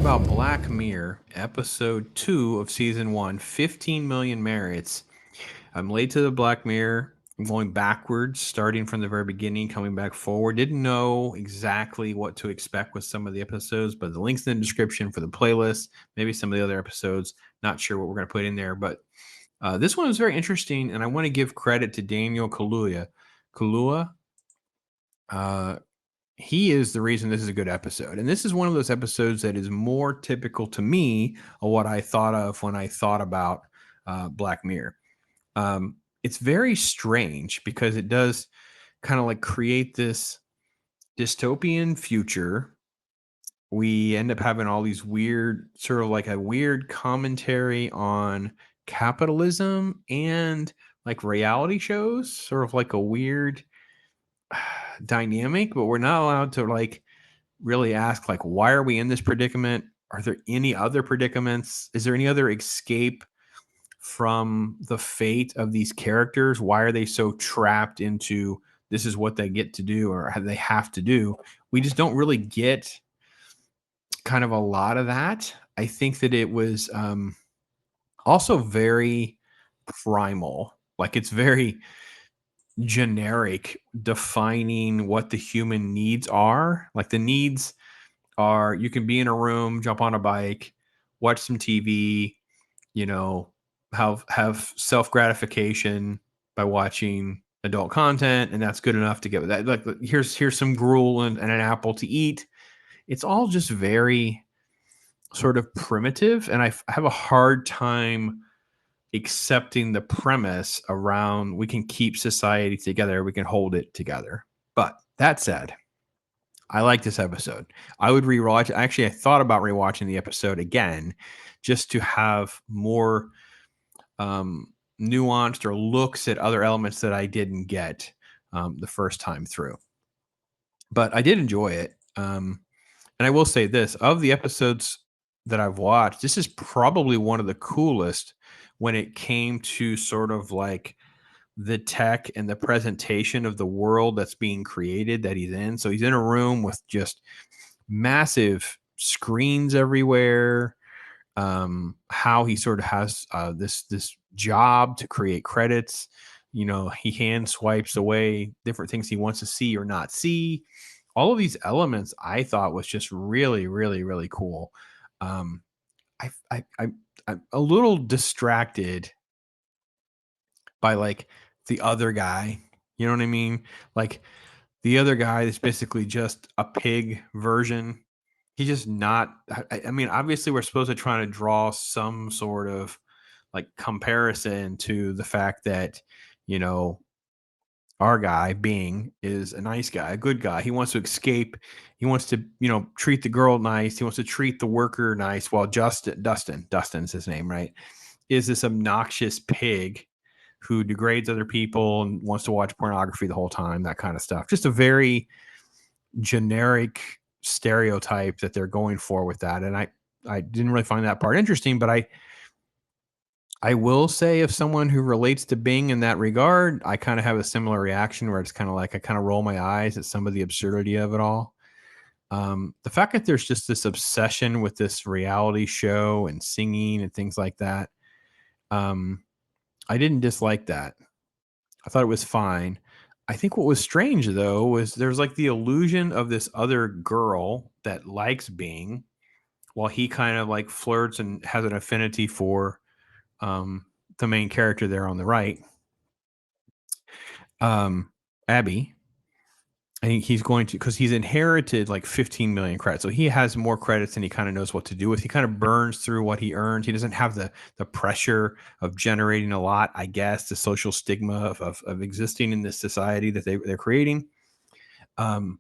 about Black Mirror, episode 2 of season 1, 15 million merits. I'm late to the Black Mirror. I'm going backwards, starting from the very beginning, coming back forward. Didn't know exactly what to expect with some of the episodes, but the links in the description for the playlist, maybe some of the other episodes. Not sure what we're going to put in there, but this one was very interesting, and I want to give credit to Daniel Kaluuya. Kaluuya, uh, he is the reason this is a good episode. And this is one of those episodes that is more typical to me of what I thought of when I thought about Black Mirror. It's very strange because it does kind of like create this dystopian future. We end up having all these weird, sort of like a weird commentary on capitalism and like reality shows, sort of like a weird dynamic, but we're not allowed to like really ask like why are we in this predicament? Are there any other predicaments? Is there any other escape from the fate of these characters? Why are they so trapped into this is what they get to do or they have to do? We just don't really get kind of a lot of that. I think that it was also very primal. Like it's very generic, defining what the human needs are. Like the needs are you can be in a room, jump on a bike, watch some TV, you know, have self gratification by watching adult content, and that's good enough to get that. Like here's some gruel and an apple to eat. It's all just very sort of primitive, and I have a hard time accepting the premise around we can keep society together, we can hold it together. But that said, I like this episode. I would rewatch. Actually, I thought about rewatching the episode again, just to have more nuanced or looks at other elements that I didn't get the first time through. But I did enjoy it. And I will say this: of the episodes that I've watched, this is probably one of the coolest when it came to sort of like the tech and the presentation of the world that's being created that he's in. So he's in a room with just massive screens everywhere. How he sort of has this job to create credits. You know, he hand swipes away different things he wants to see or not see. All of these elements I thought was just really, really, really cool. Um, I'm a little distracted by like the other guy. You know what I mean? Like the other guy is basically just a pig version. He's just not. I mean, obviously, we're supposed to try to draw some sort of like comparison to the fact that you know our guy Bing is a nice guy, a good guy. He wants to escape. He wants to treat the girl nice. He wants to treat the worker nice. While Dustin's his name, right? Is this obnoxious pig who degrades other people and wants to watch pornography the whole time, that kind of stuff. Just a very generic stereotype that they're going for with that. And I didn't really find that part interesting, but I will say if someone who relates to Bing in that regard, I kind of have a similar reaction where it's kind of like I kind of roll my eyes at some of the absurdity of it all. The fact that there's just this obsession with this reality show and singing and things like that, um, I didn't dislike that. I thought it was fine. I think what was strange though was there's like the illusion of this other girl that likes Bing while he kind of like flirts and has an affinity for um the main character there on the right. Abby. I think he's going to because he's inherited like 15 million credits. So he has more credits than he kind of knows what to do with. He kind of burns through what he earns. He doesn't have the pressure of generating a lot, I guess, the social stigma of existing in this society that they're creating. Um,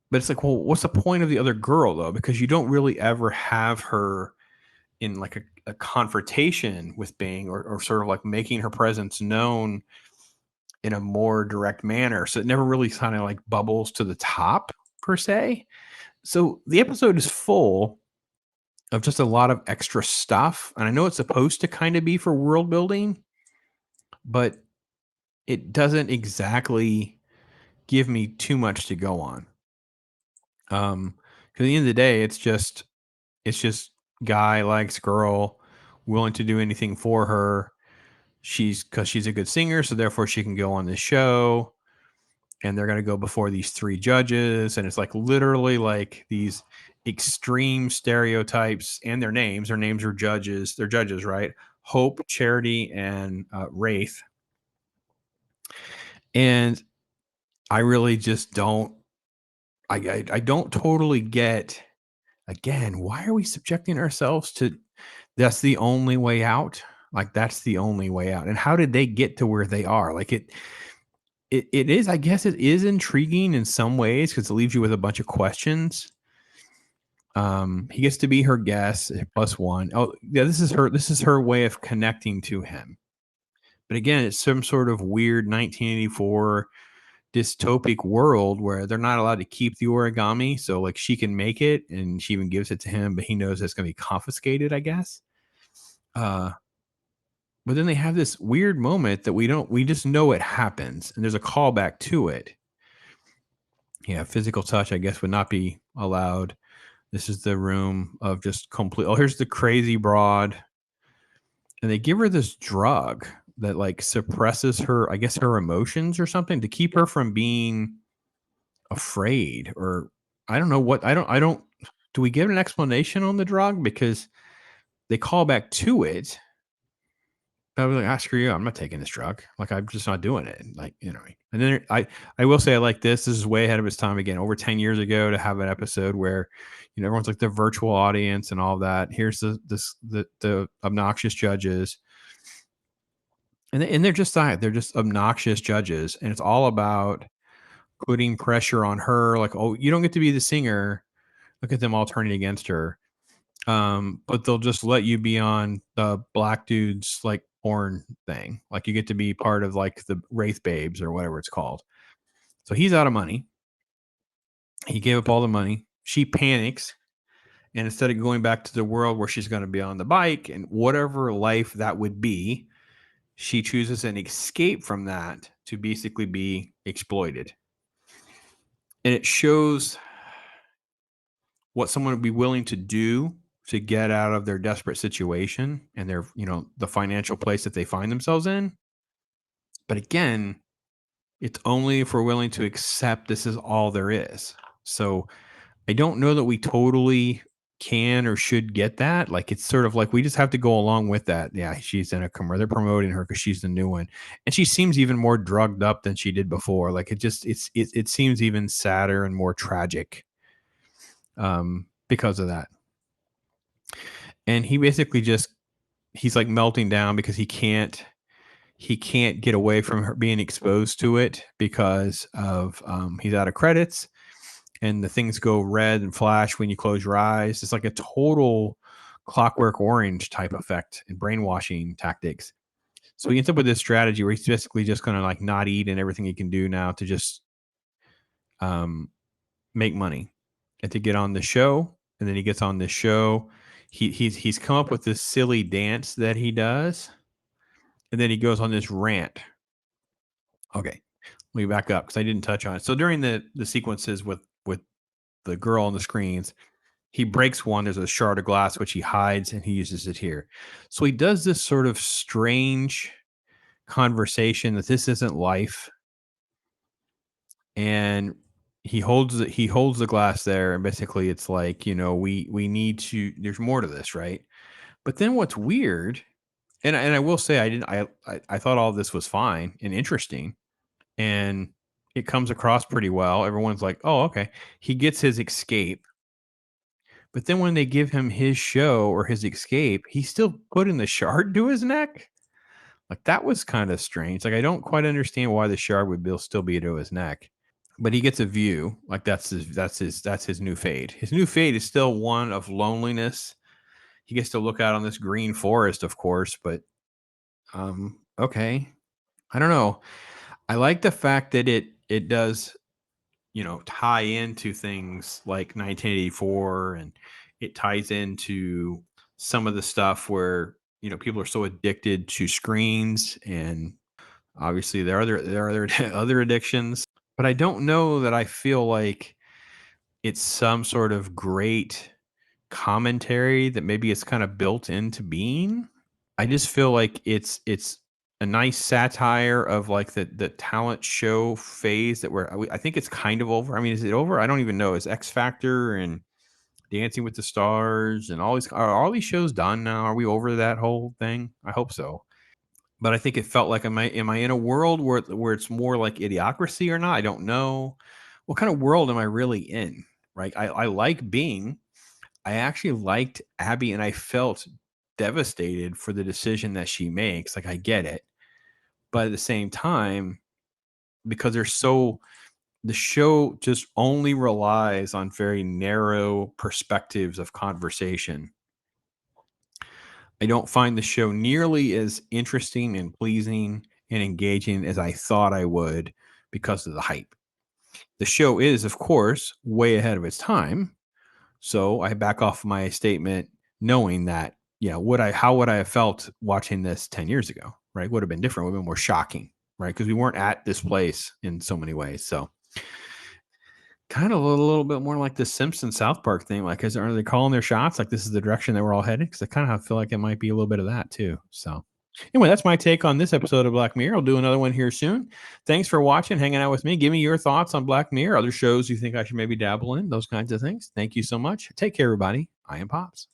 but it's like, well, what's the point of the other girl though? Because you don't really ever have her in like a confrontation with Bing or sort of like making her presence known in a more direct manner. So it never really kind of like bubbles to the top per se. So the episode is full of just a lot of extra stuff. And I know it's supposed to kind of be for world building, but it doesn't exactly give me too much to go on. Because at the end of the day, it's just It's just guy likes girl, willing to do anything for her. Because she's a good singer, so therefore she can go on the show, and they're gonna go before these 3 judges, and it's like literally like these extreme stereotypes and their names. Their names are judges. They're judges, right? Hope, Charity, and Wraith. And I really just don't. I don't totally get. Again, why are we subjecting ourselves to? That's the only way out. Like that's the only way out. And how did they get to where they are? Like it is. I guess it is intriguing in some ways because it leaves you with a bunch of questions. He gets to be her guest plus one. Oh, yeah, this is her. This is her way of connecting to him. But again, it's some sort of weird 1984 dystopic world where they're not allowed to keep the origami. So like she can make it and she even gives it to him, but he knows it's going to be confiscated, I guess. Uh, but then they have this weird moment that we just know it happens and there's a callback to it. Yeah, physical touch, I guess, would not be allowed. This is the room of just complete. Oh, here's the crazy broad. And they give her this drug that like suppresses her, I guess, her emotions or something to keep her from being afraid or I don't know what I don't do we get an explanation on the drug because they call back to it. I was like, ah, screw you. I'm not taking this drug. Like, I'm just not doing it. Like, you know, and then I will say I like this. This is way ahead of its time again, over 10 years ago to have an episode where, you know, everyone's like the virtual audience and all that. Here's the obnoxious judges. And they're just that. They're just obnoxious judges. And it's all about putting pressure on her. Like, oh, you don't get to be the singer. Look at them all turning against her. But they'll just let you be on the black dude's like porn thing. Like you get to be part of like the Wraith Babes or whatever it's called. So he's out of money. He gave up all the money. She panics. And instead of going back to the world where she's going to be on the bike and whatever life that would be, she chooses an escape from that to basically be exploited. And it shows what someone would be willing to do to get out of their desperate situation and their, you know, the financial place that they find themselves in. But again, it's only if we're willing to accept this is all there is. So I don't know that we totally can or should get that. Like it's sort of like we just have to go along with that. Yeah, she's in a commercial. They're promoting her because she's the new one, and she seems even more drugged up than she did before. Like it seems even sadder and more tragic because of that. And he basically just he's like melting down because he can't get away from her being exposed to it because of he's out of credits and the things go red and flash when you close your eyes. It's like a total Clockwork Orange type effect and brainwashing tactics. So he ends up with this strategy where he's basically just going to like not eat and everything he can do now to just um, make money and to get on the show. And then he gets on this show. He's come up with this silly dance that he does, and then he goes on this rant. Okay, let me back up because I didn't touch on it. So during the sequences with the girl on the screens, he breaks one. There's a shard of glass which he hides, and he uses it here. So he does this sort of strange conversation that this isn't life, and he holds the glass there, and basically it's like you know we need to. There's more to this, right? But then what's weird, and I will say I didn't I thought all this was fine and interesting and it comes across pretty well. Everyone's like, "Oh, okay." He gets his escape, but then when they give him his show or his escape, he's still putting the shard to his neck. Like that was kind of strange. Like I don't quite understand why the shard would still be to his neck. But he gets a view. Like that's his new fate. His new fate is still one of loneliness. He gets to look out on this green forest, of course, but okay. I don't know. I like the fact that it does tie into things like 1984 and it ties into some of the stuff where, people are so addicted to screens and obviously there are other addictions, but I don't know that I feel like it's some sort of great commentary that maybe it's kind of built into being. I just feel like it's a nice satire of like the talent show phase that I think it's kind of over. I mean, is it over? I don't even know. Is X Factor and Dancing with the Stars and are all these shows done now? Are we over that whole thing? I hope so. But I think it felt like am I in a world where it's more like Idiocracy or not? I don't know. What kind of world am I really in? Right? I like being. I actually liked Abby, and I felt devastated for the decision that she makes. Like I get it, but at the same time, because the show just only relies on very narrow perspectives of conversation. I don't find the show nearly as interesting and pleasing and engaging as I thought I would because of the hype. The show is, of course, way ahead of its time. So I back off my statement knowing that, how would I have felt watching this 10 years ago? Right. Would have been different, would have been more shocking, right? Because we weren't at this place in so many ways. So kind of a little bit more like the Simpsons South Park thing. Like, are they calling their shots? Like, this is the direction that we're all headed? Because I kind of feel like it might be a little bit of that too. So, anyway, that's my take on this episode of Black Mirror. I'll do another one here soon. Thanks for watching, hanging out with me. Give me your thoughts on Black Mirror, other shows you think I should maybe dabble in, those kinds of things. Thank you so much. Take care, everybody. I am Pops.